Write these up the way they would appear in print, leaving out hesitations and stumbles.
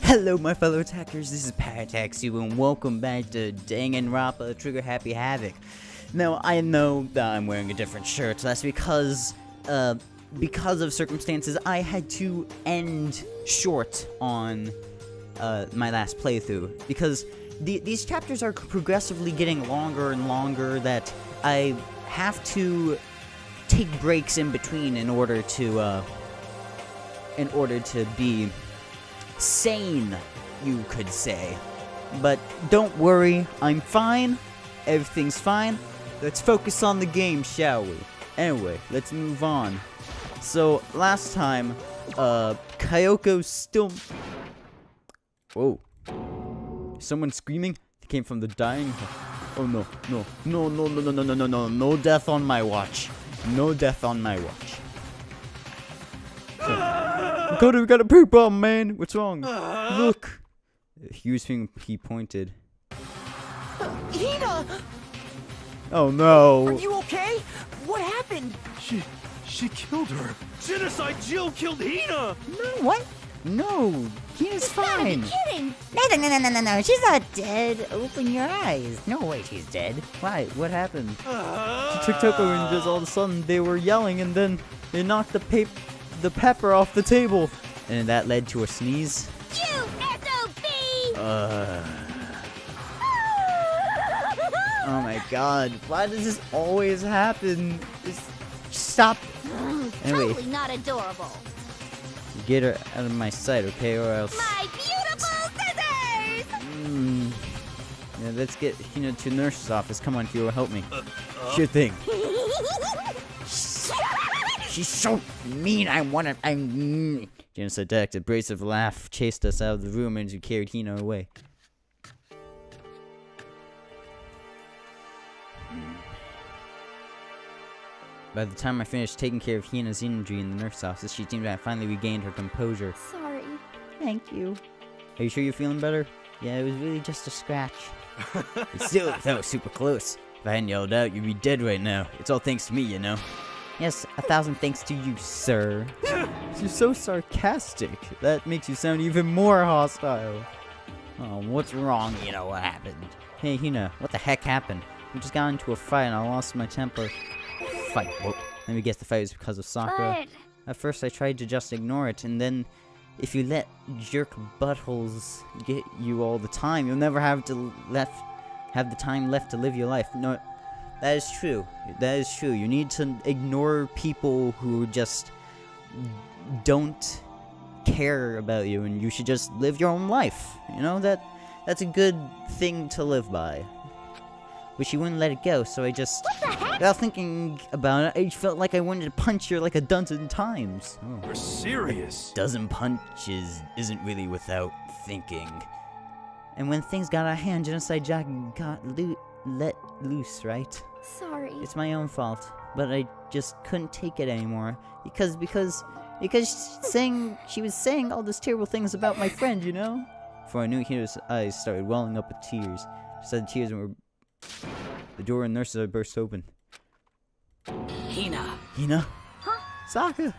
Hello my fellow attackers, this is Parataxu and welcome back to Danganronpa Trigger Happy Havoc. Now I know that I'm wearing a different shirt, that's because of circumstances I had to end short on my last playthrough. Because these chapters are progressively getting longer and longer that I have to take breaks in between in order to be sane, you could say. But don't worry, I'm fine. Everything's fine. Let's focus on the game, shall we? Anyway, let's move on. So, last time, Kyoko's still... Whoa. Someone screaming? They came from the dying... Oh no, no death on my watch. No death on my watch. We got a poop bomb, man. What's wrong? Look. He pointed. Hina! Oh no. Are you okay? What happened? She killed her. Genocide Jill killed Hina. No, what? No, Hina's fine. Kidding. No, she's not dead. Open your eyes. No way she's dead. Why? What happened? She took Toko and just all of a sudden they were yelling and then they knocked the pepper off the table. And that led to a sneeze. You SOB! Oh my god, why does this always happen? Just stop. Anyway, Totally not adorable. get her out of my sight, okay, or else... My beautiful scissors! Yeah, let's get Hina to the nurse's office. Come on, Hero, help me. Sure thing. She's so mean, Genocide Dex, a abrasive laugh chased us out of the room as we carried Hina away. By the time I finished taking care of Hina's injury in the nurse's office, she seemed to have finally regained her composure. Sorry. Thank you. Are you sure you're feeling better? Yeah, it was really just a scratch. Still, that was super close. If I hadn't yelled out, you'd be dead right now. It's all thanks to me, you know. Yes, 1,000 thanks to you, sir. You're so sarcastic. That makes you sound even more hostile. Oh, what's wrong? You know what happened? Hey, Hina, what the heck happened? We just got into a fight and I lost my temper. Fight. Whoa. Let me guess, the fight was because of Sakura. But... At first, I tried to just ignore it, and then if you let jerk buttholes get you all the time, you'll never have the time left to live your life. No. That is true. That is true. You need to ignore people who just don't care about you, and you should just live your own life. You know, that's a good thing to live by. But she wouldn't let it go, so I just... What the heck? Without thinking about it, I felt like I wanted to punch her like a dozen times. Oh. You're serious. A dozen punches isn't really without thinking. And when things got out of hand, Genocide Jack got let loose, right? Sorry. It's my own fault, but I just couldn't take it anymore because she was saying all these terrible things about my friend, you know. Before I knew it, his eyes started welling up with tears. Just as the tears were, the door in the nurse's burst open. Hina. Hina? Huh? Sakura?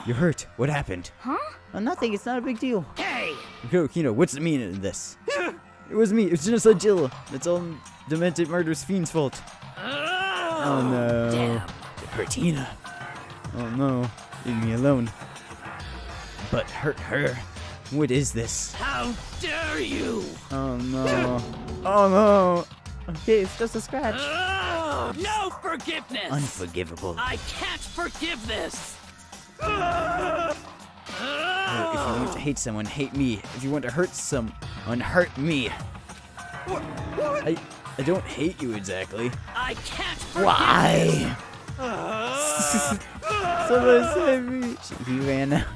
You're hurt. What happened? Huh? Oh, nothing. It's not a big deal. Hey! Yo, Hina, what's the meaning of this? It was me. It was Genocide Jill. It's all demented murderous fiend's fault. Oh no. Damn. It hurt Hina. Oh no. Leave me alone. But hurt her. What is this? How dare you! Oh no. Oh no. Okay, it's just a scratch. No forgiveness! Unforgivable. I can't forgive this! If you want to hate someone, hate me. If you want to hurt someone, hurt me. What? I don't hate you exactly. I can't forgive Why? Somebody save me. He ran out.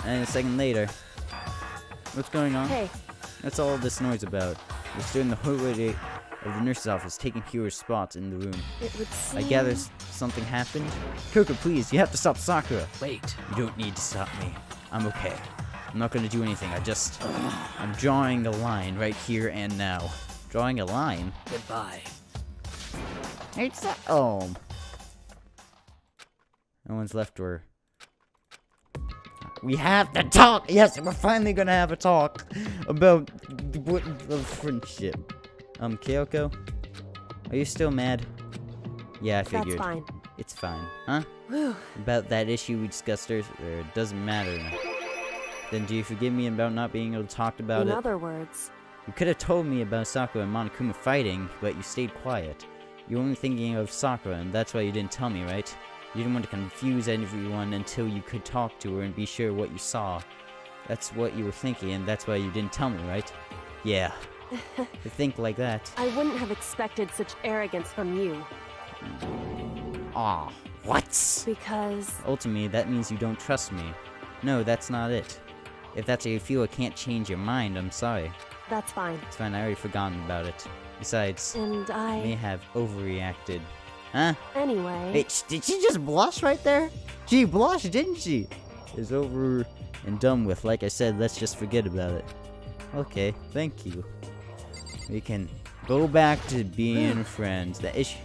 And a second later. What's going on? Hey. That's all this noise about. We're still in the hallway of the nurse's office, taking Kyo's spot in the room. It would seem... I gather something happened. Kyoko, please, you have to stop Sakura. Wait. You don't need to stop me. I'm okay. I'm not gonna do anything. I'm drawing a line right here and now. Drawing a line? Goodbye. It's oh. No one's left or... We have to talk. Yes, we're finally gonna have a talk about the friendship. Kyoko, are you still mad? Yeah, I figured. That's fine. It's fine, huh? About that issue we discussed earlier, it doesn't matter now. Then do you forgive me about not being able to talk about it? In other words, You could have told me about Sakura and Monokuma fighting, but you stayed quiet. You were only thinking of Sakura, and that's why you didn't tell me, right? You didn't want to confuse everyone until you could talk to her and be sure what you saw. That's what you were thinking, and that's why you didn't tell me, right? Yeah. To think like that. I wouldn't have expected such arrogance from you. Aw, what? Because... Ultimately, that means you don't trust me. No, that's not it. If that's how you feel, I can't change your mind, I'm sorry. That's fine. It's fine, I already forgotten about it. Besides, And I may have overreacted. Huh? Anyway... Hey, did she just blush right there? She blushed, didn't she? It's over and done with. Like I said, let's just forget about it. Okay, thank you. We can go back to being friends. The issue...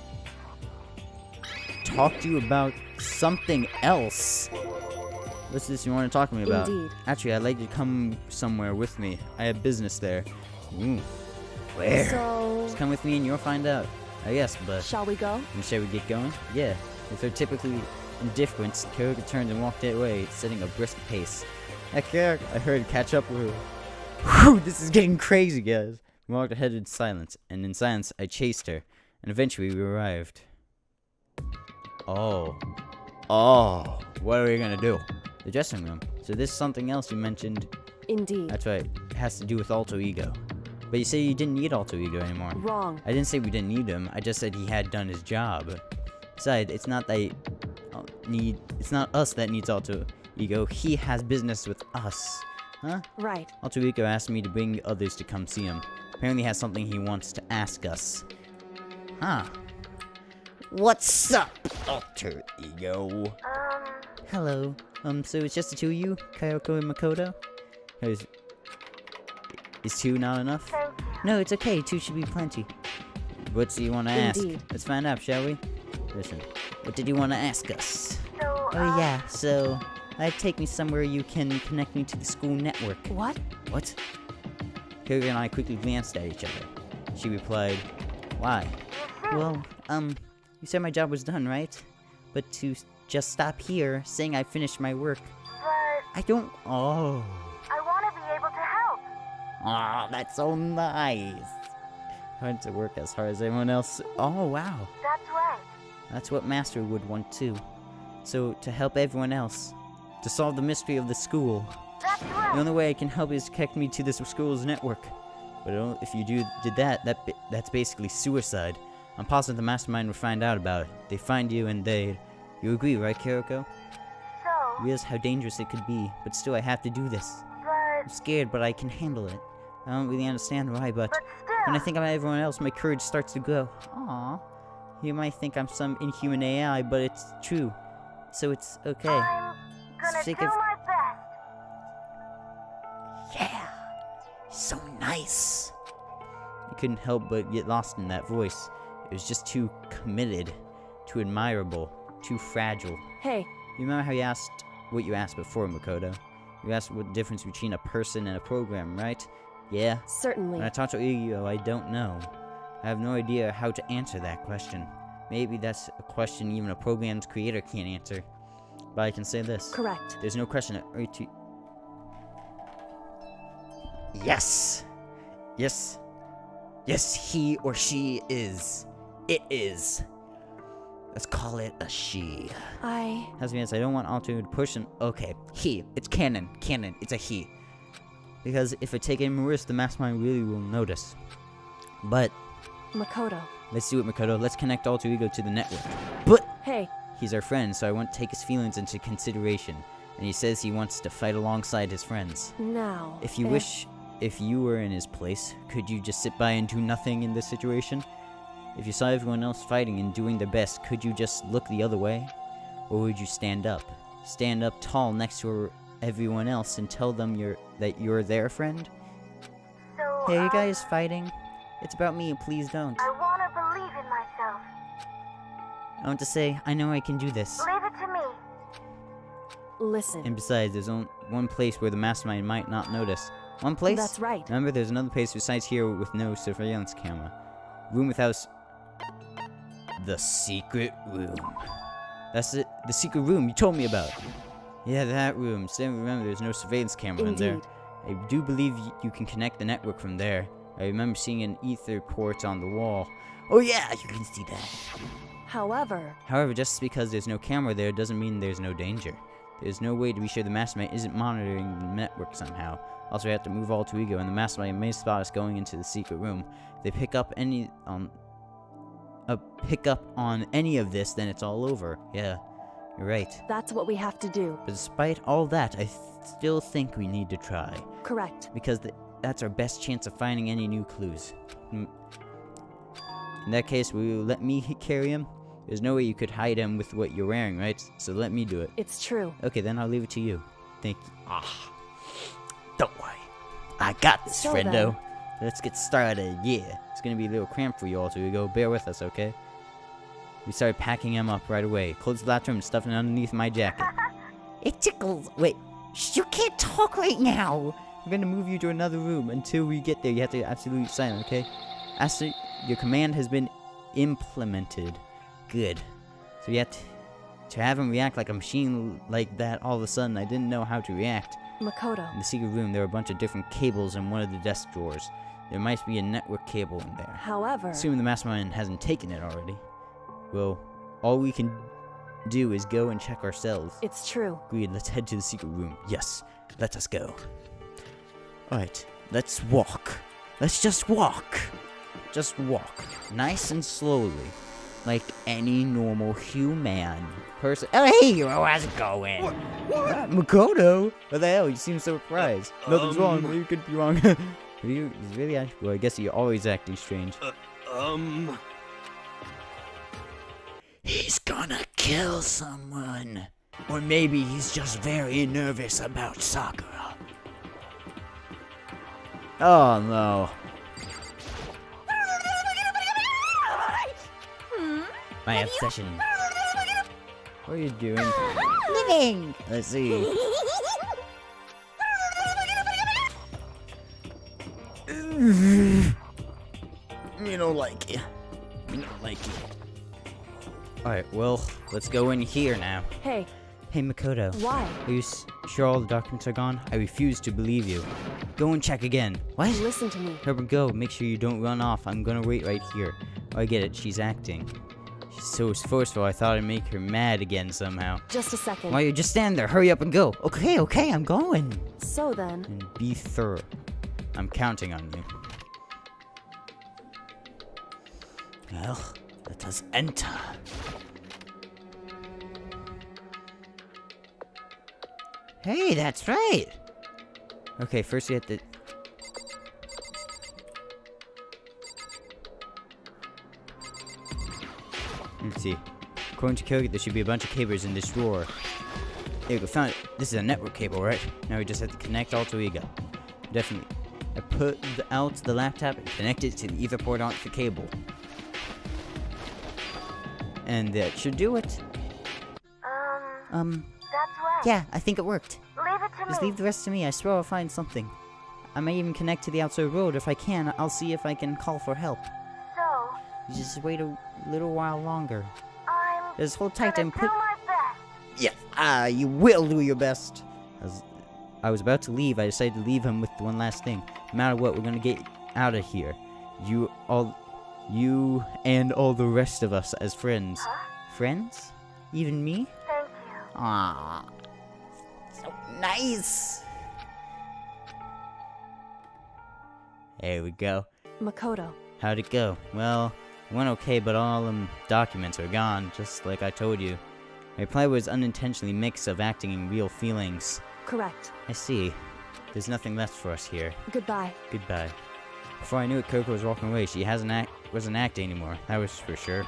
Talk to you about something else. What's this you want to talk to me about? Indeed. Actually, I'd like you to come somewhere with me. I have business there. Ooh. Where? So... Just come with me and you'll find out. I guess, but... Shall we go? And shall we get going? Yeah. With her typically indifference, Kyoko turned and walked away, setting a brisk pace. That Kyoko, I heard, catch up with her. Whew, this is getting crazy, guys. We walked ahead in silence, and in silence, I chased her. And eventually, we arrived. Oh. Oh. What are we gonna do? The dressing room. So this is something else you mentioned. Indeed. That's right. It has to do with alter ego. But you say you didn't need alter ego anymore. Wrong. I didn't say we didn't need him. I just said he had done his job. Besides, it's not that it's not us that needs alter ego. He has business with us. Huh? Right. Alter ego asked me to bring others to come see him. Apparently has something he wants to ask us. Huh. What's up, alter ego? Hello. So it's just the two of you, Kyoko and Makoto? Is two not enough? No, it's okay. Two should be plenty. What do you want to ask? Indeed. Let's find out, shall we? Listen, what did you want to ask us? So, Oh yeah, so take me somewhere you can connect me to the school network. What? What? Kyoko and I quickly glanced at each other. She replied, "Why?" Well, you said my job was done, right? But to just stop here, saying I finished my work. but I don't. Oh. I want to be able to help. Oh, that's so nice. I want to work as hard as everyone else. Oh, wow. That's right. That's what Master would want too. So, to help everyone else. To solve the mystery of the school. That's The right. only way I can help is connect me to this school's network. But if you did that's basically suicide. I'm positive the mastermind will find out about it. They find you and You agree, right, Kyoko? So, Realize how dangerous it could be, but still I have to do this. I'm but scared, but I can handle it. I don't really understand why, but when I still. think about everyone else, my courage starts to grow. Aww. You might think I'm some inhuman AI, but it's true. So it's okay. I'm gonna Sick do of- my best. Yeah. So nice. I couldn't help but get lost in that voice. It was just too committed, too admirable, too fragile. Hey, You remember how you asked what you asked before, Makoto? You asked what the difference between a person and a program, right? Yeah. certainly. When I talk to Yu, I don't know. I have no idea how to answer that question. Maybe that's a question even a program's creator can't answer. But I can say this. Correct. There's no question that Yes! Yes! Yes, he or she is. It is. Let's call it a she. Has me as I don't want Alter to push him. Okay, he. It's canon. Canon. It's a he. Because if I take any risk, the mastermind really will notice. But Makoto. let's do it, Makoto. Let's connect Alter Ego to the network. But Hey, he's our friend, so I won't take his feelings into consideration. And he says he wants to fight alongside his friends. now. If you wish, if you were in his place, could you just sit by and do nothing in this situation? If you saw everyone else fighting and doing their best, could you just look the other way? Or would you stand up? Stand up tall next to everyone else and tell them that you're their friend? So, Hey, you guys fighting? It's about me, please don't. I want to believe in myself. I want to say, I know I can do this. Leave it to me. Listen. And besides, there's only one place where the mastermind might not notice. One place? That's right. Remember, there's another place besides here with no surveillance camera. Room without the secret room. That's it. The secret room you told me about. Yeah, that room. Still remember, there's no surveillance camera in there. Indeed. I do believe you can connect the network from there. I remember seeing an ether port on the wall. Oh yeah, you can see that. However, Just because there's no camera there doesn't mean there's no danger. There's no way to be sure the mastermind isn't monitoring the network somehow. Also, we have to move all to Ego, and the mastermind may spot us going into the secret room. If they pick up on any of this, then it's all over. Yeah, you're right. that's what we have to do. But despite all that, I still think we need to try. Correct. Because that's our best chance of finding any new clues. In that case, will you let me carry him? There's no way you could hide him with what you're wearing, right? So let me do it. It's true. Okay, then I'll leave it to you. Thank you. Don't worry. I got this, So friendo. then- Let's get started, yeah. It's gonna be a little cramped for you all, so we go. Bear with us, okay? We started packing him up right away. Closed the bathroom and stuffed it underneath my jacket. It tickles. Wait, you can't talk right now. We're gonna move you to another room. Until we get there, you have to be absolutely silent, okay? After your command has been implemented. Good. So you have to have him react like a machine like that all of a sudden. I didn't know how to react. Makoto. In the secret room, there were a bunch of different cables in one of the desk drawers. There might be a network cable in there. However, Assuming the mastermind hasn't taken it already. Well, all we can do is go and check ourselves. it's true. Agreed, let's head to the secret room. Yes, let us go. Alright, let's walk. Let's just walk. Just walk. Nice and slowly. Like any normal human person. Oh, hey, hero, how's it going? Makoto? What the hell? You seem so surprised. Nothing's wrong. You could be wrong. He's really acting. Well, I guess you're always acting strange. He's gonna kill someone. Or maybe he's just very nervous about Sakura. Oh no. My obsession. What are you doing? Living. Let's see. You don't like it. You don't like it. Alright, well, let's go in here now. Hey, Hey, Makoto. why? Are you sure all the documents are gone? I refuse to believe you. Go and check again. What? Listen to me. Herbert, go. Make sure you don't run off. I'm gonna wait right here. Oh, I get it. She's acting. She's so forceful, I thought I'd make her mad again somehow. Just a second. Why, you just stand there. Hurry up and go. Okay, I'm going. So then, And be thorough. I'm counting on you. Well, let us enter. Hey, that's right. Okay, first we have to... Let's see. According to Kogi, there should be a bunch of cables in this drawer. There we go, found it. This is a network cable, right? Now we just have to connect all to Ego. Definitely. I put out the laptop and connect it to the ether port onto the cable. And that should do it. That's right. Yeah, I think it worked. Leave it to Just me. leave the rest to me. I swear I'll find something. I may even connect to the outside road. If I can, I'll see if I can call for help. So, You just wait a little while longer. I'm Just hold tight gonna and do put... my best. Yes, you will do your best. I was about to leave. I decided to leave him with one last thing. No matter what, we're gonna get out of here. You and all the rest of us as friends. Huh? Friends? Even me? Thank you. Aww. So nice. There we go. Makoto. How'd it go? Well, it went okay, but all them documents are gone, just like I told you. My reply was unintentionally mix of acting and real feelings. Correct. I see. There's nothing left for us here. Goodbye. Goodbye. Before I knew it, Kyoko was walking away. She wasn't acting anymore. That was for sure.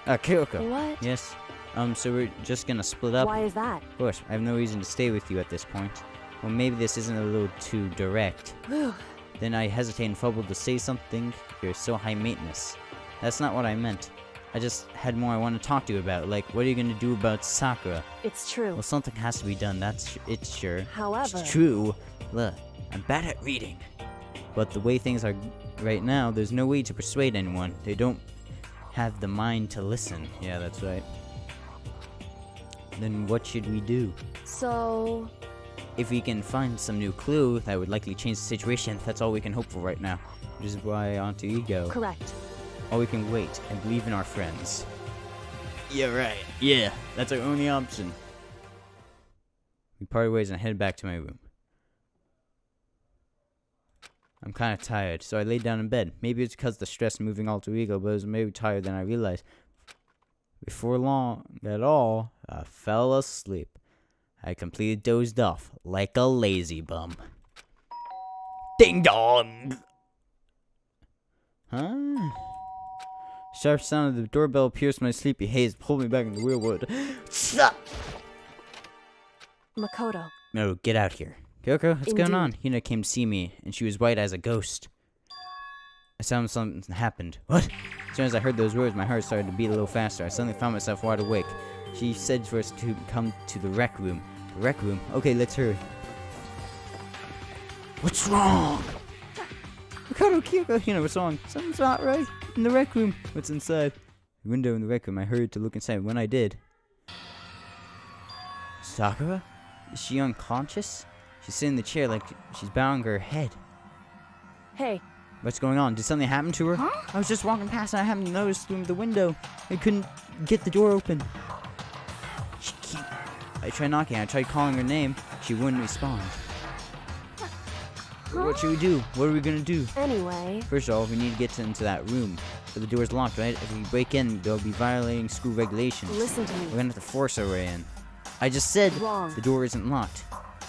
Kyoko. What? Yes. So we're just gonna split up. Why is that? Of course, I have no reason to stay with you at this point. Well, maybe this isn't a little too direct. Then I hesitate and fumble to say something. You're so high maintenance. That's not what I meant. I just had more I want to talk to you about. Like, what are you going to do about Sakura? It's true. Well, something has to be done, it's sure. However... It's true. Look, I'm bad at reading. But the way things are right now, there's no way to persuade anyone. They don't have the mind to listen. Yeah, that's right. Then what should we do? So... If we can find some new clue that would likely change the situation, that's all we can hope for right now. Which is why onto ego. Correct. Or we can wait and believe in our friends. Yeah, right. Yeah, that's our only option. We parted ways and headed back to my room. I'm kind of tired, so I laid down in bed. Maybe it's because the stress moving alter ego, but I was maybe tired than I realized. Before long at all, I fell asleep. I completely dozed off like a lazy bum. Ding dong! Huh? Sharp sound of the doorbell pierced my sleepy haze, pulled me back in the real world. Stop! Makoto. No, get out here. Kyoko, what's going Indeed. on? Hina came to see me, and she was white as a ghost. I sounded something happened. What? As soon as I heard those words, my heart started to beat a little faster. I suddenly found myself wide awake. She said for us to come to the rec room. The rec room? Okay, let's hurry. What's wrong? Makoto, Kyoko, Hina, what's wrong? Something's not right. In the rec room. What's inside? The window in the rec room. I hurried to look inside. When I did... Sakura? Is she unconscious? She's sitting in the chair like she's bowing her head. Hey, What's going on? Did something happen to her? Huh? I was just walking past and I happened to notice through the window. I couldn't get the door open. I tried knocking. I tried calling her name. She wouldn't respond. What should we do? What are we gonna do? anyway... First of all, we need to get into that room. But the door's locked, right? If we break in, they'll be violating school regulations. Listen to me. We're gonna have to force our way in. I just said Wrong. the door isn't locked.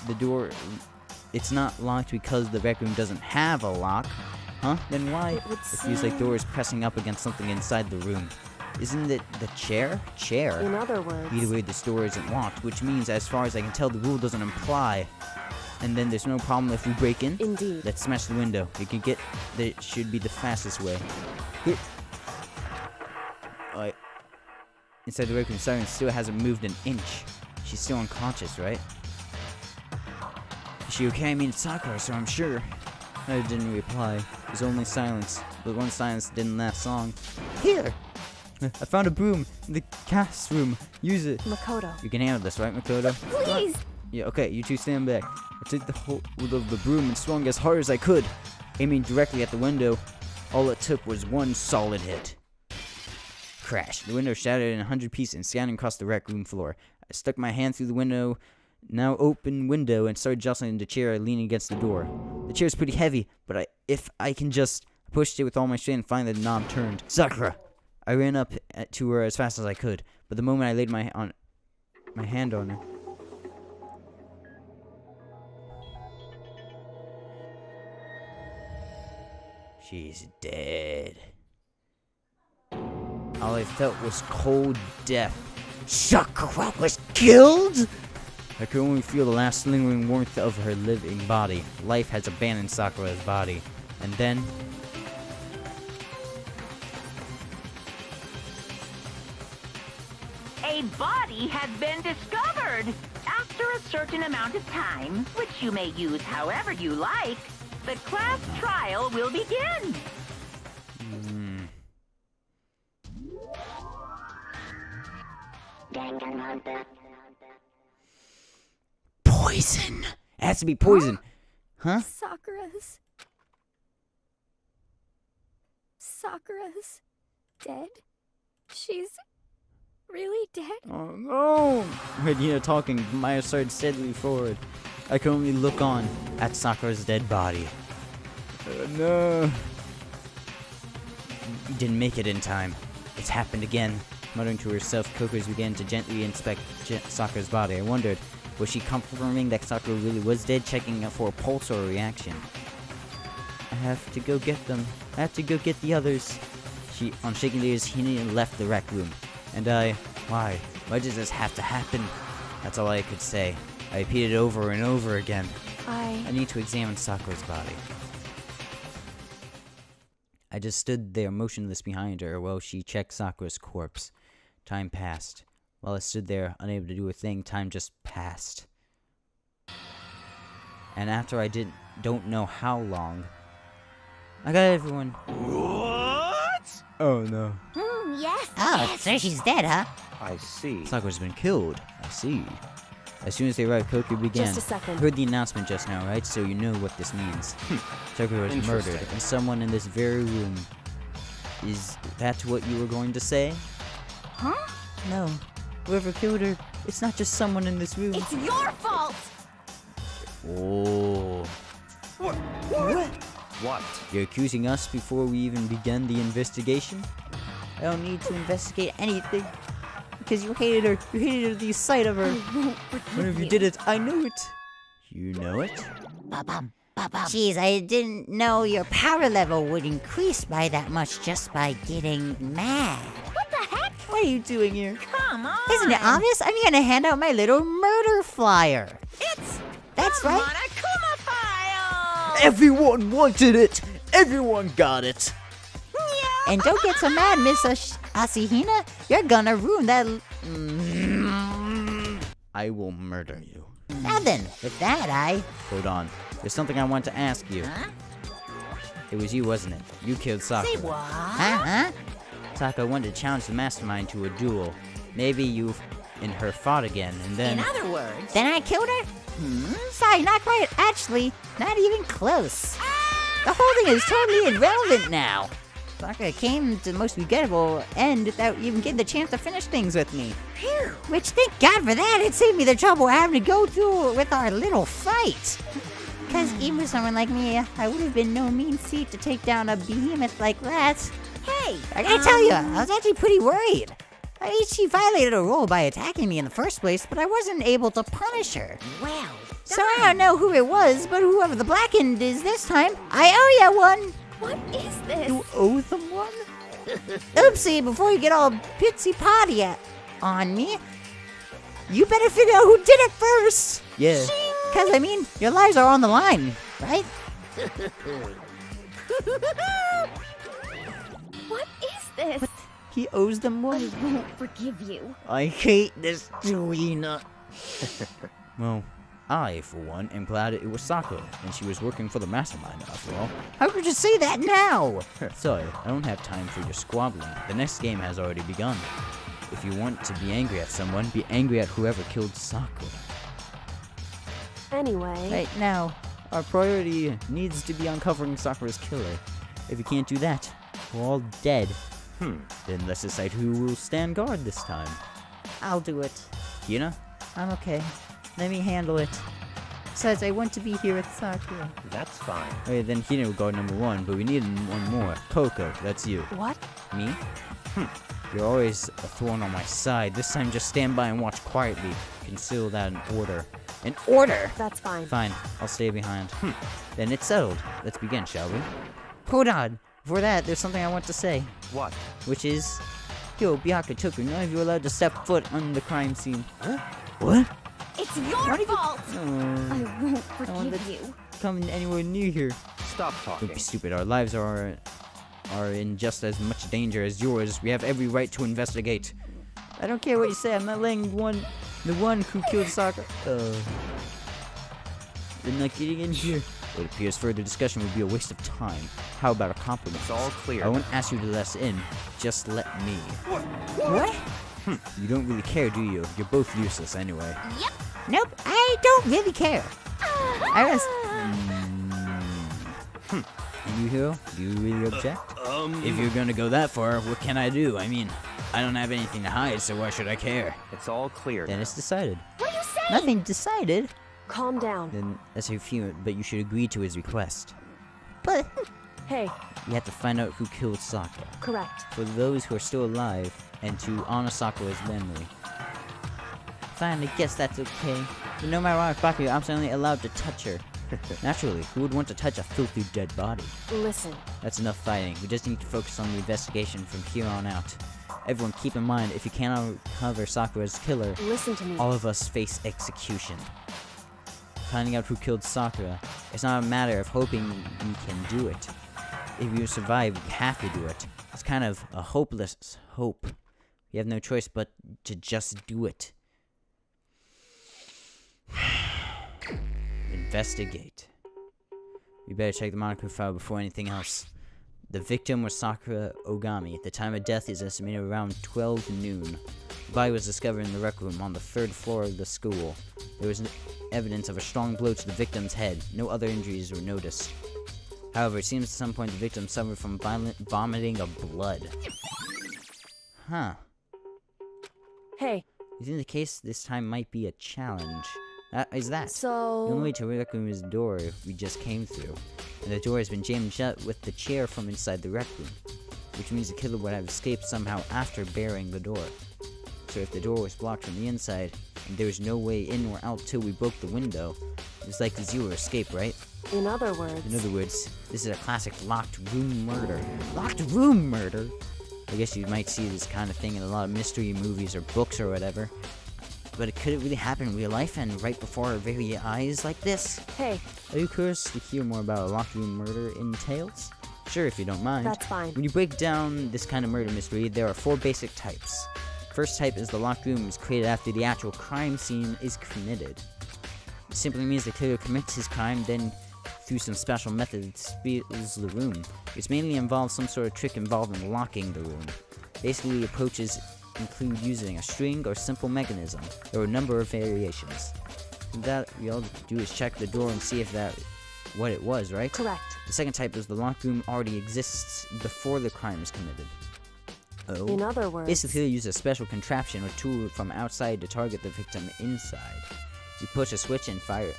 The door... It's not locked because the rec room doesn't have a lock. Huh? Then why? It would It feels like the door is pressing up against something inside the room. Isn't it the chair? Chair? In other words... Either way, this door isn't locked, which means, as far as I can tell, the rule doesn't apply. And then there's no problem if we break in. Indeed. Let's smash the window. We can get... That should be the fastest way. Here. Alright. Inside the rec room, Siren still hasn't moved an inch. She's still unconscious, right? Is she okay? I mean, it's Sakura, so I'm sure. I didn't reply. It was only silence. But one silence didn't last long. Here! I found a broom in the cast room. Use it. Makoto. You can handle this, right, Makoto? Please! Yeah, okay, you two stand back. I took the hold of the broom and swung as hard as I could, aiming directly at the window. All it took was one solid hit. Crash. The window shattered in 100 pieces and scattered across the rec room floor. I stuck my hand through the window, now open window, and started jostling the chair, leaning against the door. The chair is pretty heavy, but if I can just... I pushed it with all my strength and finally the knob turned. Sakura! I ran up to her as fast as I could, but the moment I laid my hand on her... She's dead. All I felt was cold death. Sakura was killed? I could only feel the last lingering warmth of her living body. Life has abandoned Sakura's body. And then... A body has been discovered. After a certain amount of time, which you may use however you like, the class trial will begin. Danganronpa. Poison! It has to be poison. Huh? Sakura's dead? She's really dead? Oh no! I heard Hina talking. Maya started steadily forward. I could only look on at Sakura's dead body. No. Didn't make it in time. It's happened again. Muttering to herself, Kokos began to gently inspect Sakura's body. I wondered, was she confirming that Sakura really was dead, checking out for a pulse or a reaction? I have to go get them. I have to go get the others. On shaking ears, Hina left the rec room. And why? Why does this have to happen? That's all I could say. I repeated over and over again. I need to examine Sakura's body. I I just stood there motionless behind her while she checked Sakura's corpse. Time passed. While I stood there, unable to do a thing, time just passed. And after I don't know how long, I got everyone. What? Oh no. Yes. Oh, so she's dead, huh? I see. Sakura's been killed. I see. As soon as they arrived, Koku began. Just a second. Heard the announcement just now, right? So you know what this means. Sakura was murdered, Interesting. and someone in this very room. Is that what you were going to say? Huh? No. Whoever killed her, it's not just someone in this room. It's your fault. Oh. What? You're accusing us before we even began the investigation? I don't need to investigate anything. Because you hated her. You hated the sight of her. Whenever you did it, I knew it. You know it? Jeez, I didn't know your power level would increase by that much just by getting mad. What the heck? What are you doing here? Come on. Isn't it obvious? I'm gonna hand out my little murder flyer. It's That's the right. Monokuma file. Everyone wanted it! Everyone got it! And don't get so mad, Miss Asahina. You're gonna ruin that. I will murder you. Now then, with that, Hold on. There's something I want to ask you. It was you, wasn't it? You killed Sakura. Huh? Sakura wanted to challenge the mastermind to a duel. Maybe you and her fought again, and then... In other words, Then I killed her? Sorry, not quite. Actually, not even close. The whole thing is totally irrelevant now. Sakura came to the most regrettable end without even getting the chance to finish things with me. Which, thank God for that, it saved me the trouble having to go through with our little fight. Because even with someone like me, I would have been no mean feat to take down a behemoth like that. Hey. I gotta tell you, I was actually pretty worried. I mean, she violated her rule by attacking me in the first place, but I wasn't able to punish her. Well. So I don't know who it was, but whoever the black end is this time, I owe ya one. What is this? You owe them one? Oopsie, before you get all pitsy-potty on me, you better figure out who did it first. Yeah. Because, I mean, your lives are on the line, right? What is this? He owes them I one. won't forgive you. I hate this Joanna. Well, I, for one, am glad it was Sakura, and she was working for the mastermind, after all. How could you say that now? Sorry, I don't have time for your squabbling. The next game has already begun. If you want to be angry at someone, be angry at whoever killed Sakura. Anyway, Right now, our priority needs to be uncovering Sakura's killer. If you can't do that, we're all dead. Then let's decide who will stand guard this time. I'll do it. Hina? I'm okay. Let me handle it. Besides, I want to be here with Sakura. That's fine. Okay, then Hina will guard number one, but we need one more. Coco, that's you. what? Me? You're always a thorn on my side. This time just stand by and watch quietly. Conceal that in order. In order? That's fine. Fine, I'll stay behind. Then it's settled. Let's begin, shall we? Hold on. Before that, there's something I want to say. What? Which is... Yo, Byakuya Toku, none of you are allowed to step foot on the crime scene. Huh? What? It's your fault. Oh, I won't want forgive you. come anywhere near here. Stop Don't talking. be stupid. Our lives are in just as much danger as yours. We have every right to investigate. I don't care what you say. I'm not letting the one who killed Sakura. They're not getting in here. It appears further discussion would be a waste of time. How about a compliment? It's all clear. I won't ask you to let us in. Just let me. What? You don't really care, do you? You're both useless anyway. Nope, I don't really care. I was... And you, Hiro? Do you really object? If you're gonna go that far, what can I do? I mean, I don't have anything to hide, so why should I care? It's all clear. Then it's decided. What are you saying? Nothing decided. Calm down. Then that's how you feel, but you should agree to his request. But... Hey, You have to find out who killed Sakura. correct. For those who are still alive, and to honor Sakura's memory. Fine, I guess that's okay. But no matter what, Bakuya, I'm certainly allowed to touch her. Naturally, who would want to touch a filthy dead body? Listen, That's enough fighting. We just need to focus on the investigation from here on out. Everyone keep in mind, if you cannot recover Sakura's killer, listen to me. all of us face execution. Finding out who killed Sakura, it's not a matter of hoping we can do it. if you survive, you have to do it. It's kind of a hopeless hope. You have no choice but to just do it. Investigate. You better check the Monaco file before anything else. The victim was Sakura Ogami. The time of death is estimated around 12 noon. The body was discovered in the rec room on the 3rd floor of the school. There was evidence of a strong blow to the victim's head. No other injuries were noticed. However, it seems at some point the victim suffered from violent vomiting of blood. Huh. Hey, You think the case this time might be a challenge? Is that? The so... only way to rec room is the door we just came through. And the door has been jammed shut with the chair from inside the rec room. Which means the killer would have escaped somehow after barring the door. So if the door was blocked from the inside, and there was no way in or out till we broke the window, it's like zero escape, right? In other words... In other words, this is a classic locked room murder. Locked room murder? I guess you might see this kind of thing in a lot of mystery movies or books or whatever. But could it really happen in real life and right before our very eyes like this? Hey, Are you curious to hear more about a locked room murder in Tales? Sure, if you don't mind. that's fine. When you break down this kind of murder mystery, there are 4 basic types. First type is the locked room is created after the actual crime scene is committed. It simply means the killer commits his crime, then through some special methods steals the room, which mainly involves some sort of trick involving locking the room. Basically, approaches include using a string or simple mechanism. There are a number of variations. That we all do is check the door and see if that what it was, right? Correct. The second type is the locked room already exists before the crime is committed. Oh. In other words... Basically, you use a special contraption or tool from outside to target the victim inside. You push a switch and fire,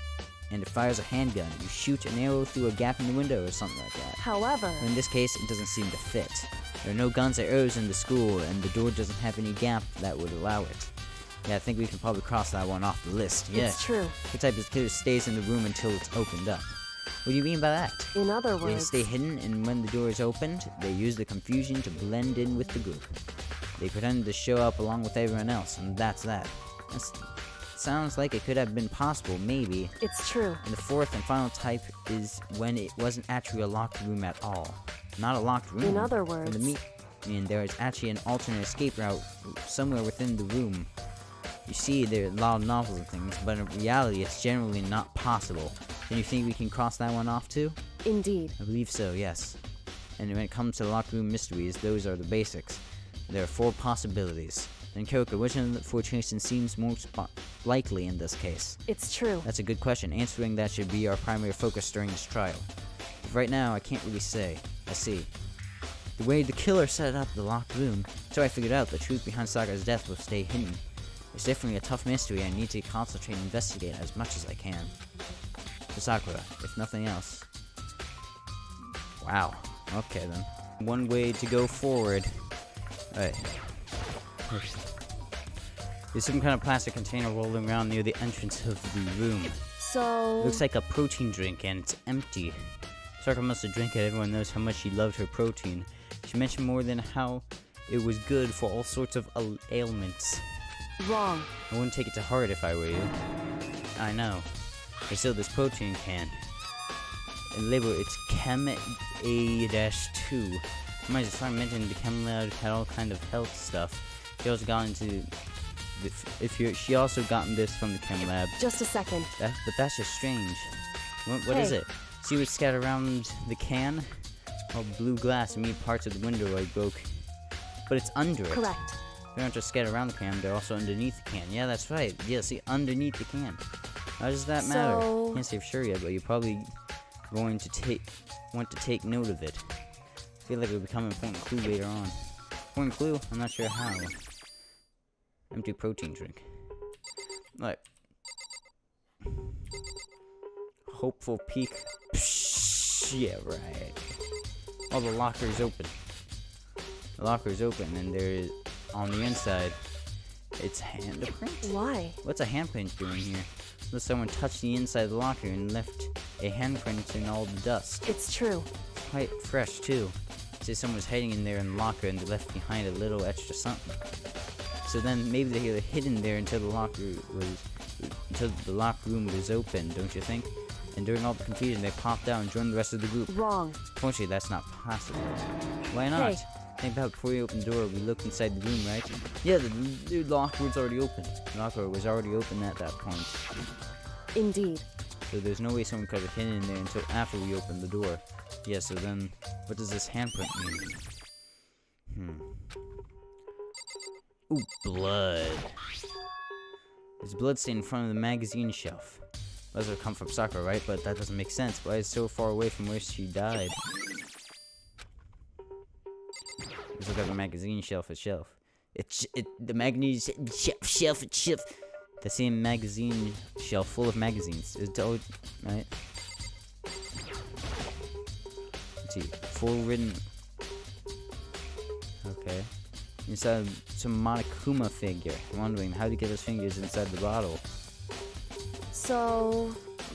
and it fires a handgun. You shoot an arrow through a gap in the window or something like that. However... In this case, it doesn't seem to fit. There are no guns or arrows in the school, and the door doesn't have any gap that would allow it. Yeah, I think we can probably cross that one off the list. Yeah. It's true. The type of killer stays in the room until it's opened up. What do you mean by that? In other They words... stay hidden, and when the door is opened, they use the confusion to blend in with the group. They pretend to show up along with everyone else, and that's that. Sounds like it could have been possible, maybe. It's true. And the fourth and final type is when it wasn't actually a locked room at all. Not a locked room. In other words... There is actually an alternate escape route somewhere within the room. You see, there are a lot of novels and things, but in reality, it's generally not possible. Then you think we can cross that one off too? Indeed. I believe so, yes. And when it comes to locked room mysteries, those are the basics. There are 4 possibilities. Then Kyoko, which of the 4 choices seems most likely in this case? It's true. That's a good question. Answering that should be our primary focus during this trial. But right now, I can't really say. I see. The way the killer set up the locked room, so I figured out the truth behind Sakura's death will stay hidden. It's definitely a tough mystery, and I need to concentrate and investigate as much as I can. For Sakura, if nothing else. Wow. Okay then. One way to go forward. Alright. There's some kind of plastic container rolling around near the entrance of the room. So... Looks like a protein drink, and it's empty. Sakura must have drank it. Everyone knows how much she loved her protein. She mentioned more than how it was good for all sorts of ailments. Wrong. I wouldn't take it to heart if I were you. I know. But still, this protein can. And label it's Chem A-2. I just mentioned the Chem Lab had all kind of health stuff. She also got into... She also gotten this from the Chem Lab. Just a second. But that's just strange. What is it? See what's scattered around the can? All blue glass and me parts of the window I broke. But it's under it. Correct. They aren't just scattered around the can, they're also underneath the can. Yeah, that's right. Yeah, see, underneath the can. How does that matter? Can't say for sure yet, but you're probably going to want to take note of it. I feel like it will become an important clue later on. Important clue? I'm not sure how. Empty protein drink. Like. Hopeful peek. Psh, yeah, right. Oh, the locker is open. The locker is open, and there is, on the inside, it's handprint? Why? What's a handprint doing here? Unless someone touched the inside of the locker and left a handprint in all the dust. It's true. It's quite fresh, too. Say someone was hiding in there in the locker and they left behind a little extra something. So then maybe they were hidden there until the locker room was open, don't you think? and during all the confusion, they popped out and joined the rest of the group. Wrong. Fortunately, that's not possible. Why not? Hey. Think about before we opened the door, we looked inside the room, right? Yeah, the locker was already open. The locker was already open at that point. Indeed. So there's no way someone could have hidden in there until after we opened the door. Yeah, so then, what does this handprint mean? Ooh, blood. There's blood stain in front of the magazine shelf. Those would come from Sakura, right? But that doesn't make sense. Why is it so far away from where she died? Let's look at the magazine shelf itself. The magazine shelf. The same magazine shelf full of magazines. It's all right. Let's see, full written. Okay. Inside some Monokuma figure. I'm wondering how to get those fingers inside the bottle. So,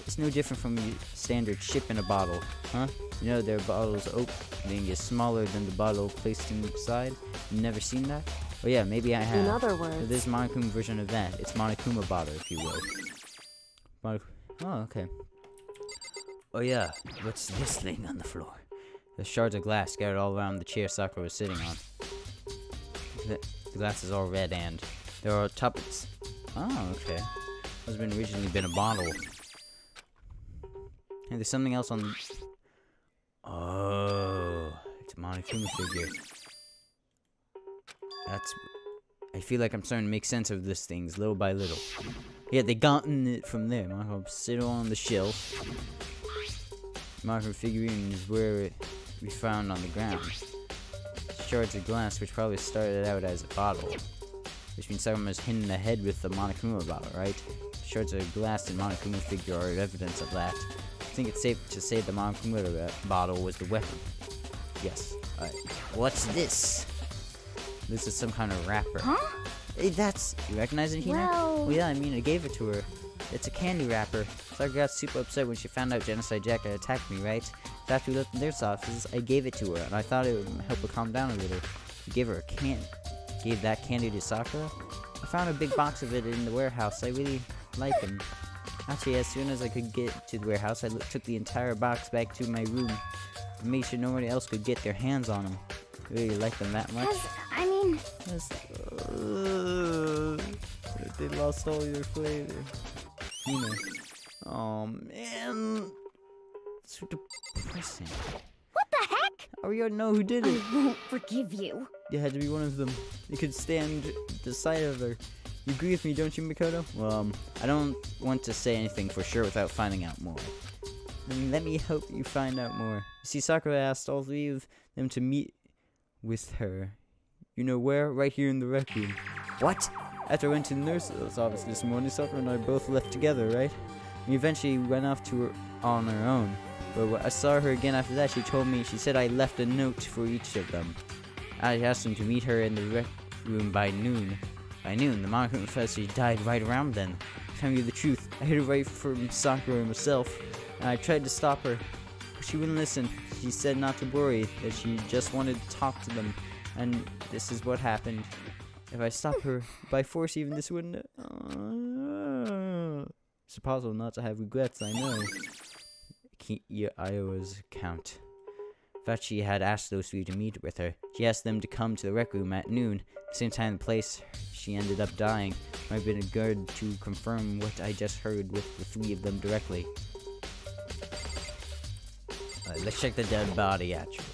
It's no different from your standard chip in a bottle, huh? You know their bottles opening is smaller than the bottle placed inside. You never seen that? Oh yeah, maybe I have. in other So words, this is Monokuma version of that. It's Monokuma bottle, if you will. Oh, okay. Oh yeah, what's this thing on the floor? The shards of glass scattered all around the chair Sakura was sitting on. The glass is all red and there are tuppence. Oh, okay. Must have originally been a bottle. And there's something else on. Oh, it's a Monokuma figure. I feel like I'm starting to make sense of these things little by little. Yeah, they gotten it from there. Monokuma sit on the shelf. Monokuma figurine is where we found on the ground. Shards of glass, which probably started out as a bottle. Which means someone was hitting the head with the Monokuma bottle, right? Shards of glass and Monokuma figure are evidence of that. I think it's safe to say the Monokuma bottle was the weapon. Yes. Alright. What's this? This is some kind of wrapper. Huh? Hey, that's... You recognize it, Hina? Well- Yeah, I mean, I gave it to her. It's a candy wrapper. Sakura got super upset when she found out Genocide Jack had attacked me, right? So after we left in their offices, I gave it to her, and I thought it would help her calm down a little. You gave her a candy. Gave that candy to Sakura? I found a big box of it in the warehouse. I really like them. Actually, as soon as I could get to the warehouse, I took the entire box back to my room and made sure nobody else could get their hands on them. I really like them that much. I mean, Yes. They lost all your flavor. You know. Oh man. So depressing. what the heck? I already know who did it. I won't forgive you. It had to be one of them. You could stand the sight of her. You agree with me, don't you, Mikoto? Well, I don't want to say anything for sure without finding out more. And let me hope you find out more. You see, Sakura asked all three of them to meet with her. You know where? Right here in the rec room. What? After I went to the nurse's office this morning, Sakura and I both left together, right? We eventually went off to her on her own. But when I saw her again after that, she said I left a note for each of them. I asked them to meet her in the rec room by noon. By noon, the Monokuma professor died right around then. Telling you the truth, I hid it right from Sakura herself, and I tried to stop her, but she wouldn't listen. She said not to worry, that she just wanted to talk to them, and this is what happened. If I stop her by force, even this wouldn't. It's impossible not to have regrets, I know. Iowa's account. In fact, she had asked those three to meet with her. She asked them to come to the rec room at noon. At the same time, the place she ended up dying. Might have been good to confirm what I just heard with the three of them directly. Let's check the dead body, actually.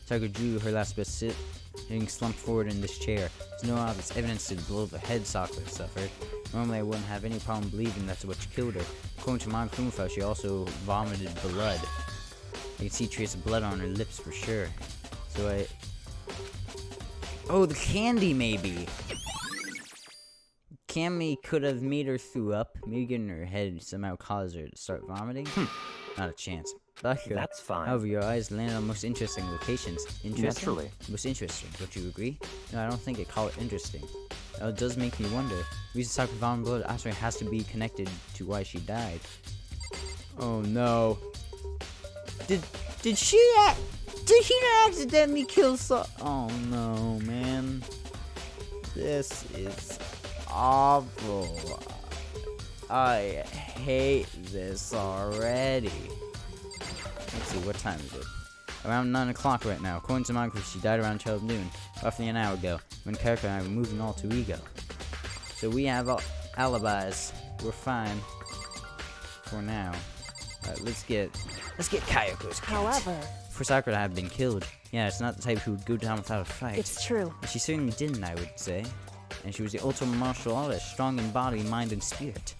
Sakura drew her last bit sitting slumped forward in this chair. There's no obvious evidence to the blow of the head Sakura suffered. Normally, I wouldn't have any problem believing that's what killed her. According to Monokuma, she also vomited blood. I can see traces of blood on her lips for sure. So Oh, the candy, maybe! Cammy could have made her throw up. Maybe getting her head somehow caused her to start vomiting. Not a chance. That's fine. However, your eyes landed on most interesting locations. Interesting? Naturally. Most interesting. Don't you agree? No, I don't think I'd call it interesting. It does make me wonder. The reason Sakura vomited blood actually has to be connected to why she died. Oh no. Did she accidentally kill Oh no, man. This is awful. I hate this already. Let's see, what time is it? Around 9 o'clock right now. According to Margaret, she died around 12 noon, roughly an hour ago, when Character and I were moving all to Ego. So we have alibis. We're fine. For now. Alright, let's get Kayako's count. However, For Sakura to have been killed. Yeah, it's not the type who would go down without a fight. it's true. She certainly didn't, I would say. And she was the ultimate martial artist, strong in body, mind, and spirit.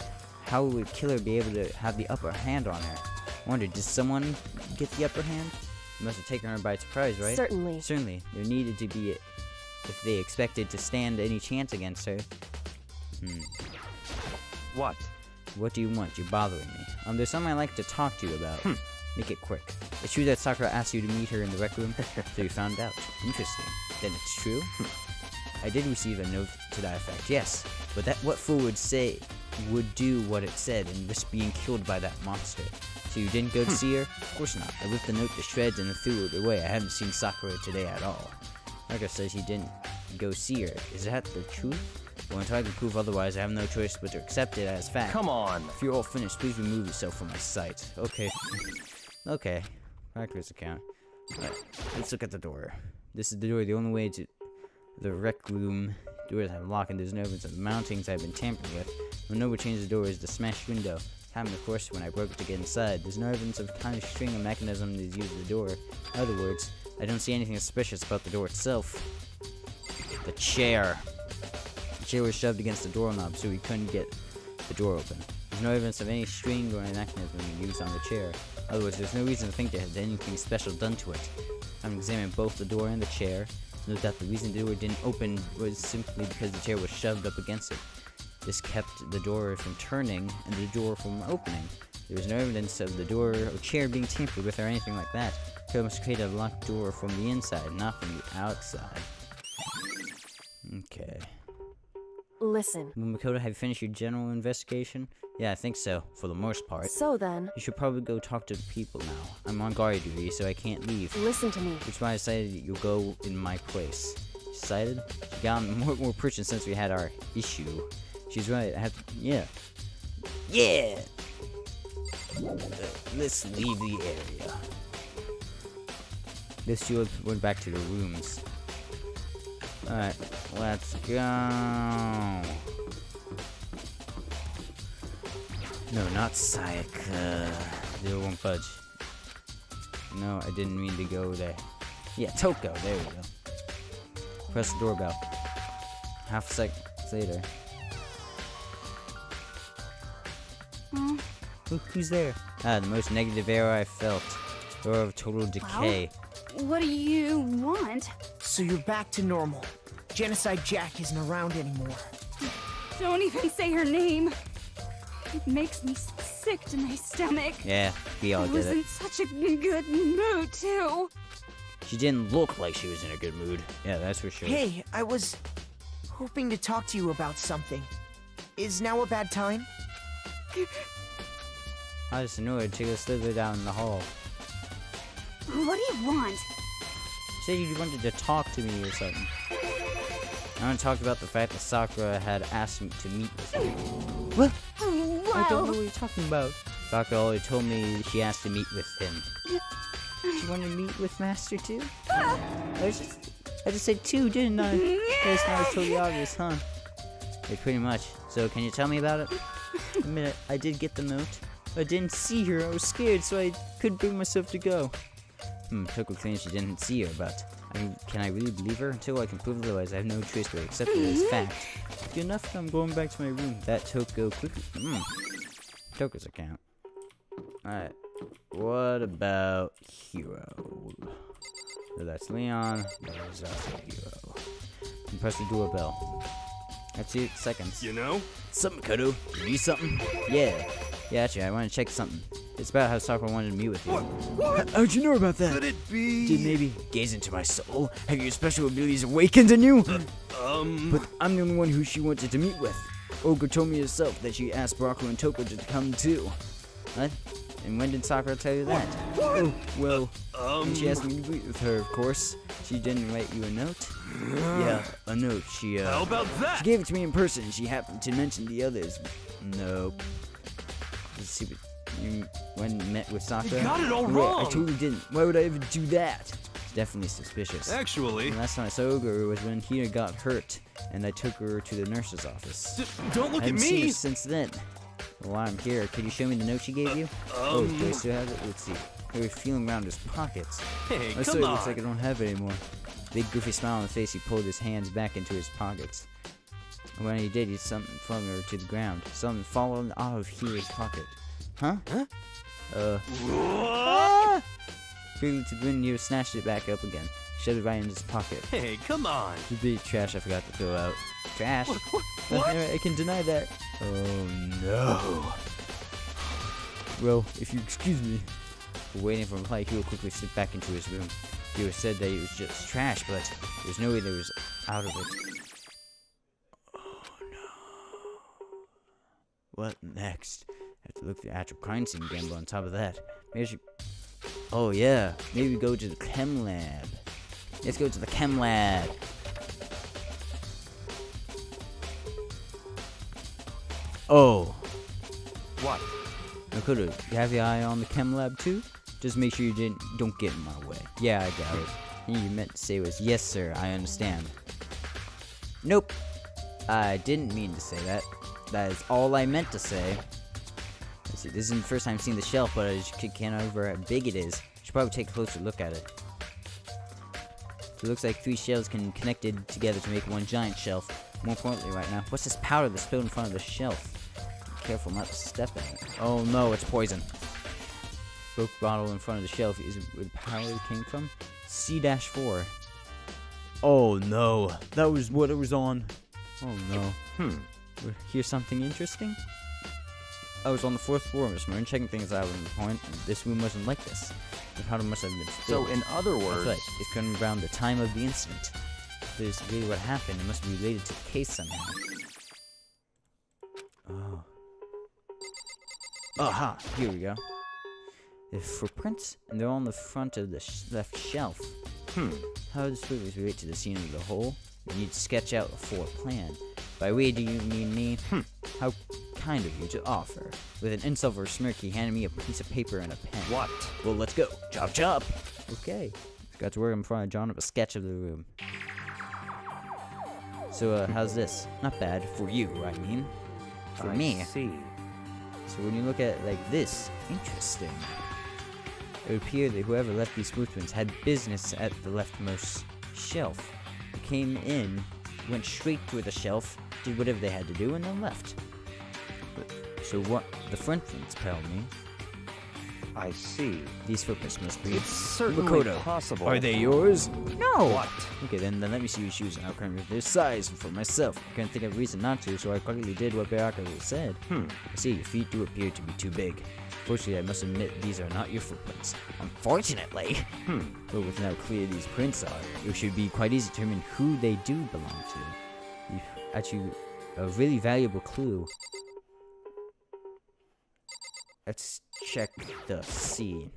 How would Killer be able to have the upper hand on her? I wonder, did someone get the upper hand? They must have taken her by surprise, right? Certainly. Certainly. There needed to be, if they expected to stand any chance against her. What? What do you want? You're bothering me. There's something I'd like to talk to you about. Make it quick. It's true that Sakura asked you to meet her in the rec room, so you found out. Interesting. Then it's true? I did receive a note to that effect, yes. But what fool would do what it said and risk being killed by that monster? So you didn't go to see her? Of course not. I ripped the note to shreds and threw it away. I haven't seen Sakura today at all. Sakura says he didn't go see her. Is that the truth? Well, until I can prove otherwise, I have no choice but to accept it as fact. Come on. If you're all finished, please remove yourself from my sight. Okay. Okay. Practice account. Alright, let's look at the door. This is the door. The only way to the rec room doors have locked and there's no evidence of the mountings have been tampered with. When no one changed the door is the smashed window. Happened, of course, when I broke it to get inside. There's no evidence of kind of string or mechanism that is used the door. In other words, I don't see anything suspicious about the door itself. The chair. The chair was shoved against the doorknob so we couldn't get the door open. There's no evidence of any string or mechanism used on the chair. In other words, there's no reason to think there had anything special done to it. I'm examining both the door and the chair. Note that the reason the door didn't open was simply because the chair was shoved up against it. This kept the door from turning and the door from opening. There was no evidence of the door or chair being tampered with or anything like that. Killer must create a locked door from the inside, not from the outside. Okay. Listen. Makoto, have you finished your general investigation? Yeah, I think so, for the most part. So then, You should probably go talk to the people now. I'm on guard duty, so I can't leave. listen to me. Which is why I decided you'll go in my place. Decided? She gotten more person since we had our issue. She's right, I have to, yeah. Yeah! Let's leave the area. This steward went back to the rooms. Alright, let's go. No, not Sayaka. They won't budge. No, I didn't mean to go there. Yeah, Toko, there we go. Press the doorbell. Half a second later. Who's there? Ah, the most negative error I felt. Door of total decay. What do you want? So you're back to normal. Genocide Jack isn't around anymore. Don't even say her name. It makes me sick to my stomach. Yeah, we all I did was in it. such a good mood, too. She didn't look like she was in a good mood. Yeah, that's for sure. Hey, I was hoping to talk to you about something. Is now a bad time? I just knew it. Take a slither down the hall. What do you want? You said you wanted to talk to me or something. I want to talk about the fact that Sakura had asked me to meet with me. What? I don't know what you're talking about. Sakura already told me she asked to meet with him. She wanted to meet with Master too? I just said two, didn't I? That's not totally obvious, huh? Like, pretty much. So, can you tell me about it? Admit it, I did get the note. I didn't see her. I was scared, so I couldn't bring myself to go. Toko claims she didn't see her, but can I really believe her? Until I can prove otherwise, I have no choice but to accept it as fact. Good enough, I'm going back to my room. That Toko quickly. Toko's account. Alright. What about Hero? So that's Leon. That is also Hero. And press the doorbell. That's 8 seconds. You know? Something, Makoto. You need something? Yeah. Yeah, actually, I want to check something. It's about how Sakura wanted to meet with you. What? How'd you know about that? Could it be? Did maybe gaze into my soul? Have your special abilities awakened in you? But I'm the only one who she wanted to meet with. Olga told me herself that she asked Barako and Toko to come too. What? And when did Sakura tell you that? Oh, well, when she asked me to meet with her, of course. She didn't write you a note? Yeah, a note. How about that? She gave it to me in person. She happened to mention the others. Nope. Let's see what you went and met with Sakura. You got it all Wait, wrong. I totally didn't. Why would I even do that? It's definitely suspicious. Actually, The last time I saw Ogre was when Hina got hurt, and I took her to the nurse's office. don't look I at haven't seen her me. since then. Well, while I'm here, could you show me the note she gave you? Oh, do I still have it? Let's see. He was feeling around his pockets. Hey, I come swear it on. looks like I don't have it anymore. Big goofy smile on his face, he pulled his hands back into his pockets. And when he did, he something flung her to the ground. Something fallen out of Hira's pocket. Huh? What? Quickly to the wind, Hira snatched it back up again. Shoved it right in his pocket. Hey, come on. The big trash I forgot to throw out. Trash? What? I can deny that. Oh no. Well, if you excuse me. Waiting for a reply, he quickly slipped back into his room. He said that it was just trash, but there's no way that it was out of it. Oh no. What next? I have to look at the actual crime scene again, but on top of that, maybe I should... Oh yeah, maybe we go to the chem lab. Let's go to the chem lab. Oh. What? Nakoda, you have your eye on the chem lab too? Just make sure you don't get in my way. Yeah, I got it. And you meant to say was, yes sir, I understand. Nope. I didn't mean to say that. That is all I meant to say. Let's see, this isn't the first time I've seen the shelf, but I just can't over how big it is. Should probably take a closer look at it. It looks like 3 shelves connected together to make one giant shelf. More importantly right now, what's this powder that's spilled in front of the shelf? Be careful not to step in it. Oh no, it's poison. Broke bottle in front of the shelf is where the powder came from. C-4. Oh no, that was what it was on. Oh no. Here's something interesting. I was on the 4th floor, Miss Moon, checking things out at the point, and this room wasn't like this. The powder must have been spilled. So, in other That's words, right. It's coming around the time of the incident. If this is really what happened, it must be related to the case somehow. Oh. Aha! Here we go. The footprints, and they're on the front of the left shelf. How do the footprints relate to the scene of the whole? You need to sketch out a floor plan. By we, do you mean me? How kind of you to offer. With an insult or smirk, he handed me a piece of paper and a pen. what? Well, let's go. Chop, chop. Okay. Got to work in front of John of a sketch of the room. So, how's this? Not bad. For you, I mean. For me. See. So when you look at it like this, interesting. It would appear that whoever left these footprints had business at the leftmost shelf. They came in, went straight to the shelf, did whatever they had to do, and then left. So what the footprints tell me, I see. these footprints must be It's certainly Makoto. possible. Are they yours? No! What? Okay, then let me see your shoes and I'll come with their size for myself. I couldn't think of a reason not to, so I quickly did what Baraka said. I see, your feet do appear to be too big. Fortunately, I must admit these are not your footprints. Unfortunately! But with how clear these prints are, it should be quite easy to determine who they do belong to. Actually, a really valuable clue. Let's check the C.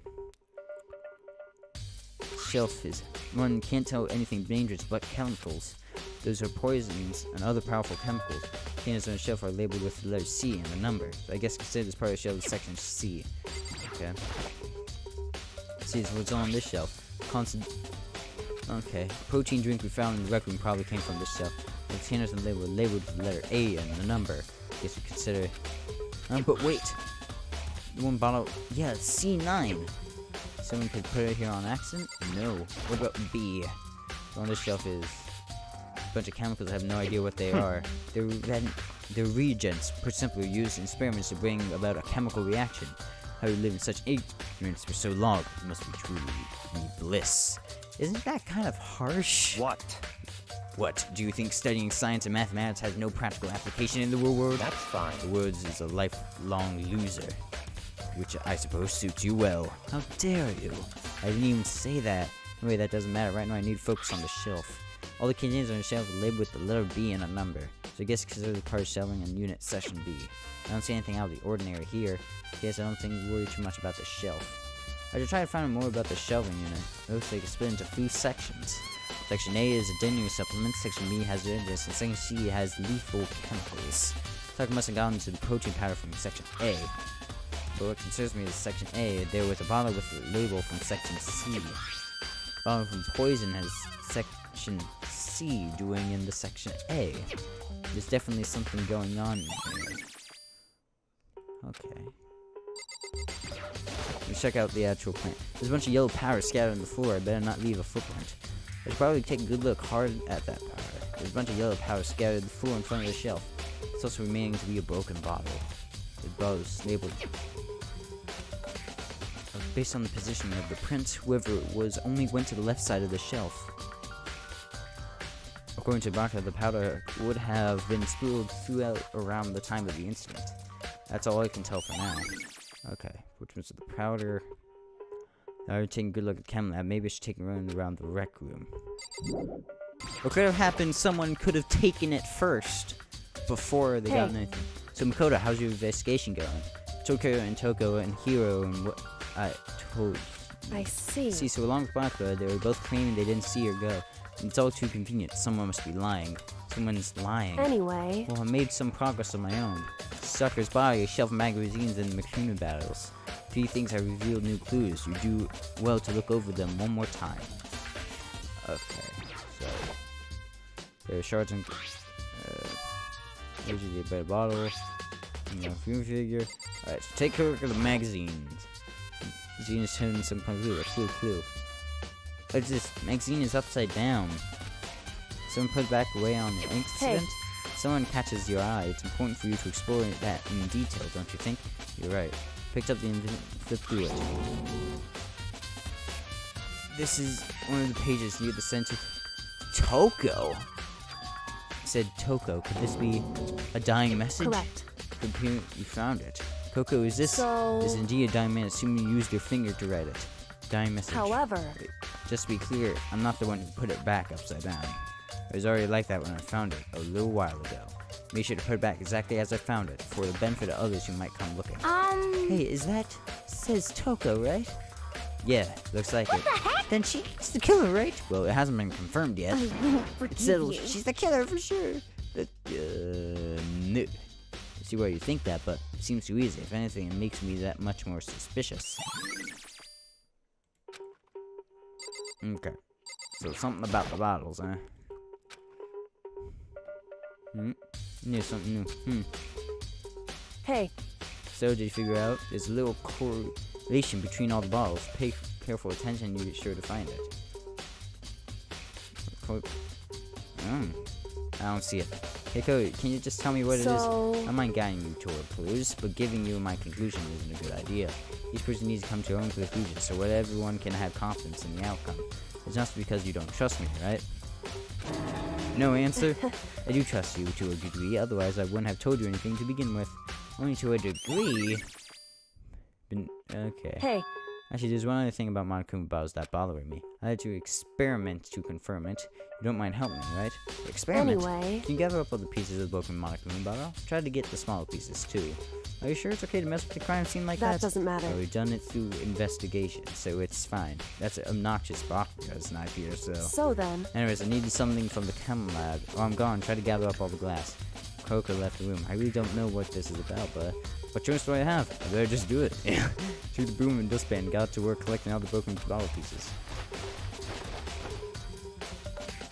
Shelf is... One can't tell anything dangerous but chemicals. Those are poisons and other powerful chemicals. Containers on the shelf are labeled with the letter C and the number. So I guess consider this part of the shelf is section C. Okay. See, so what's on this shelf? Okay. Protein drink we found in the rec room probably came from this shelf. The containers on the label were labeled with the letter A and the number. Guess we consider... but wait! The one bottle... Yeah, C9! Someone could put it here on accident? No. What about B? On this shelf is... a bunch of chemicals. I have no idea what they are. They're reagents, put simply, used in experiments to bring about a chemical reaction. How you live in such ignorance for so long, it must be truly bliss. Isn't that kind of harsh? What? What, do you think studying science and mathematics has no practical application in the real world? That's fine. The world is a lifelong loser, which I suppose suits you well. How dare you? I didn't even say that. Anyway, that doesn't matter. Right now I need to focus on the shelf. All the containers on the shelf are labeled with the letter B and a number. So I guess consider the card shelving in Unit Section B. I don't see anything out of the ordinary here. Guess I don't think worry too much about the shelf. I should try to find out more about the shelving unit. It looks like it's split into 3 sections. Section A is a dinner supplement, Section B has dangers, and Section C has lethal chemicals. Tucker must have gotten to the protein powder from Section A. But what concerns me is Section A, there was a bottle with a label from Section C. The bottle from poison has Section C doing in the Section A. There's definitely something going on here. Okay. Let's check out the actual plant. There's a bunch of yellow powder scattered on the floor. I better not leave a footprint. I should probably take a good look hard at that powder. There's a bunch of yellow powder scattered on the floor in front of the shelf. It's also remaining to be a broken bottle. The bottle is labeled. Based on the positioning of the print, whoever it was only went to the left side of the shelf. According to Barker, the powder would have been spilled throughout around the time of the incident. That's all I can tell for now. Okay, which was the powder. Now we're taking a good look at the chem lab. Maybe I should take a run around the rec room. What could have happened? Someone could have taken it first before they got anything. So Makoto, how's your investigation going? Tokyo and Toko and Hiro and what I told you. I see. See, so along with Bakura, they were both claiming they didn't see her go. And it's all too convenient. Someone must be lying. Someone's lying. Anyway. Well, I made some progress on my own. Sucker's body, a shelf of magazines, and Makuna battles. Few things have revealed new clues. You do well to look over them one more time. Okay, so there are shards and usually a better bottle. Fume figure. Alright, so take a look at the magazines. Magazine is hidden some clue. Clue. What's this? Magazine is upside down. Someone put it back away on the incident. Someone catches your eye. It's important for you to explore that in detail, don't you think? You're right. Picked up the flip through it. This is one of the pages near the center. Toko? It said Toko. Could this be a dying message? Correct. Computer, you found it. Coco, is this is indeed a dying message? Assume you used your finger to write it. Dying message. However, wait, just to be clear, I'm not the one who put it back upside down. It was already like that when I found it a little while ago. Make sure to put it back exactly as I found it, for the benefit of others who might come looking. Hey, is that says Toko, right? Yeah, looks like it. The heck? Then she's the killer, right? Well, it hasn't been confirmed yet. It's settled. She's the killer for sure. No. I see why you think that, but it seems too easy. If anything, it makes me that much more suspicious. Okay. So something about the bottles, huh? Knew something new. hey, So did you figure out there's a little correlation between all the bottles? Pay careful attention, you'll be sure to find it. I don't see it. Hey Cody, can you just tell me what it is? I don't mind guiding you toward clues, but giving you my conclusion isn't a good idea. Each person needs to come to their own conclusion, so that everyone can have confidence in the outcome. It's not because you don't trust me, right? No answer? I do trust you to a degree, otherwise I wouldn't have told you anything to begin with. Only to a degree? Okay. hey, Actually, there's one other thing about Monokuma bottles that bothered me. I had to experiment to confirm it. You don't mind helping me, right? Experiment? Anyway. Can you gather up all the pieces of the broken Monokuma bottle? Try to get the smaller pieces, too. Are you sure it's okay to mess with the crime scene like that? That doesn't matter. Well, we've done it through investigation, so it's fine. That's an obnoxious Bakuga's knife here, so... So then... Anyways, I needed something from the chem lab. Oh, I'm gone. Try to gather up all the glass. Coco left the room. I really don't know what this is about, but... What choice do I have? I better just do it. Took the broom and dustpan and got to work collecting all the broken bottle pieces.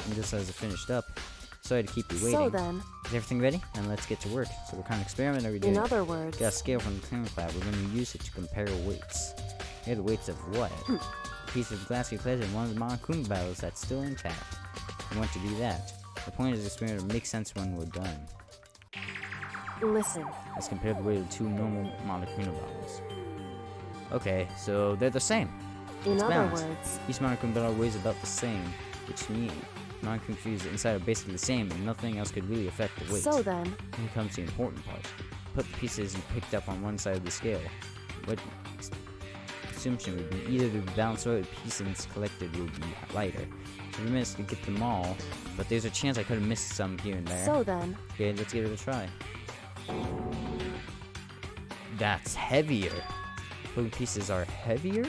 And just as I finished up, sorry to keep you waiting. So then... Is everything ready? And let's get to work. So what kind of experiment are we doing? In other words... Got a scale from the clearance lab. We're going to use it to compare weights. Here are the weights of what? A piece of glass we placed in one of the Monokuma bottles that's still intact. We want to do that. The point of this experiment will make sense when we're done. Listen. As compared to the weight of two normal Monokuma bottles. Okay, so they're the same. In other balanced. words... Each Monokuma bottle weighs about the same, which means Monokuma fused inside are basically the same and nothing else could really affect the weight. So then... Here comes the important part. Put the pieces you picked up on one side of the scale. What assumption would be either the balanced weight of pieces collected will be lighter. If we managed to get them all, but there's a chance I could have missed some here and there. So then, Okay, let's give it a try. That's heavier. Broken pieces are heavier?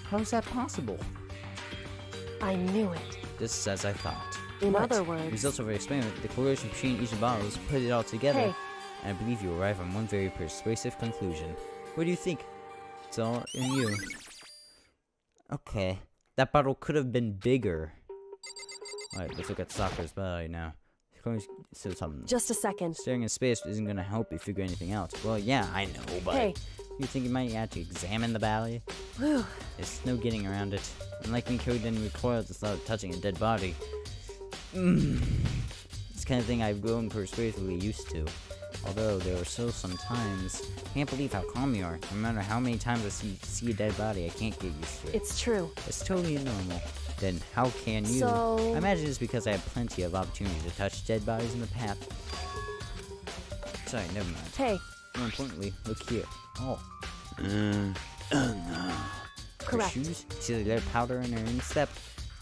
How is that possible? I knew it. This is as I thought. In What? other words, Results of our experiment, the correlation between each bottles, put it all together, Hey. and I believe you arrive on one very persuasive conclusion. What do you think? It's all in you. Okay. That bottle could have been bigger. Alright, let's look at Sakura's body now. So something. just a second. Staring in space isn't gonna help you figure anything out. Well, yeah, I know, but Hey. you think you might have to examine the body? Whew. There's no getting around it. Unlike being carried and recoiled without touching a dead body. It's the kind of thing I've grown persuasively used to. Although there are still some times, I can't believe how calm you are. No matter how many times I see a dead body, I can't get used to it. It's true. It's totally normal. Then how can you? So- I imagine it's because I have plenty of opportunities to touch dead bodies in the past. Sorry, never mind. Hey, More importantly, look here. Oh. No. Her correct. shoes? See the lead powder in her instep?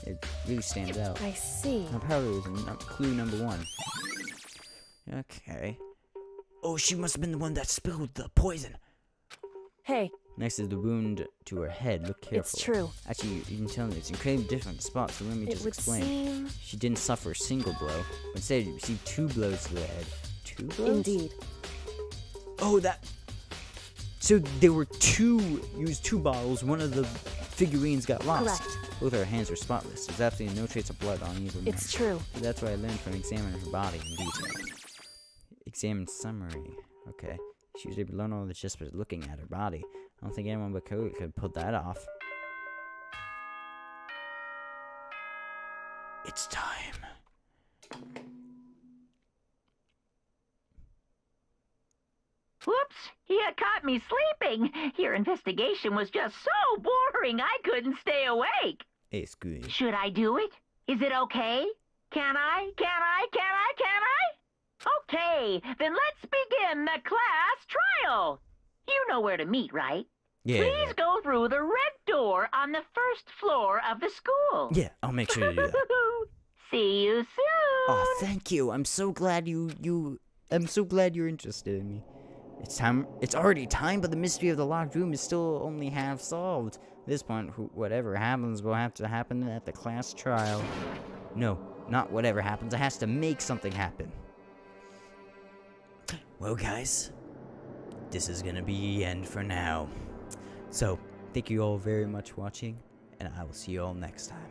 It really stands out. I see. Now powder is clue number 1. Okay. Oh, she must have been the one that spilled the poison. Hey, Next is the wound to her head. Look carefully. it's true. Actually, you can tell me it's incredibly different spots, so let me It just would explain. seem... She didn't suffer a single blow. Instead, you received 2 blows to the head. 2 blows? Indeed. Oh, that... So there were used 2 bottles. One of the figurines got lost. Correct. Both her hands were spotless. There's absolutely no trace of blood on either one. It's true. So that's what I learned from examining her body in detail. Examine summary. Okay. She was able to learn all this just by looking at her body. I don't think anyone but Cody could pull that off. It's time. Whoops, you caught me sleeping. Your investigation was just so boring I couldn't stay awake. Hey, Scooty. Should I do it? Is it okay? Can I? Okay, then let's begin the class trial. You know where to meet, right? Yeah. Please go through the red door on the first floor of the school. Yeah, I'll make sure to do that. See you soon. Oh, thank you. I'm so glad I'm so glad you're interested in me. It's time. It's already time, but the mystery of the locked room is still only half solved. At this point, whatever happens will have to happen at the class trial. No, not whatever happens. It has to make something happen. Well, guys, this is gonna be the end for now. So, thank you all very much for watching, and I will see you all next time.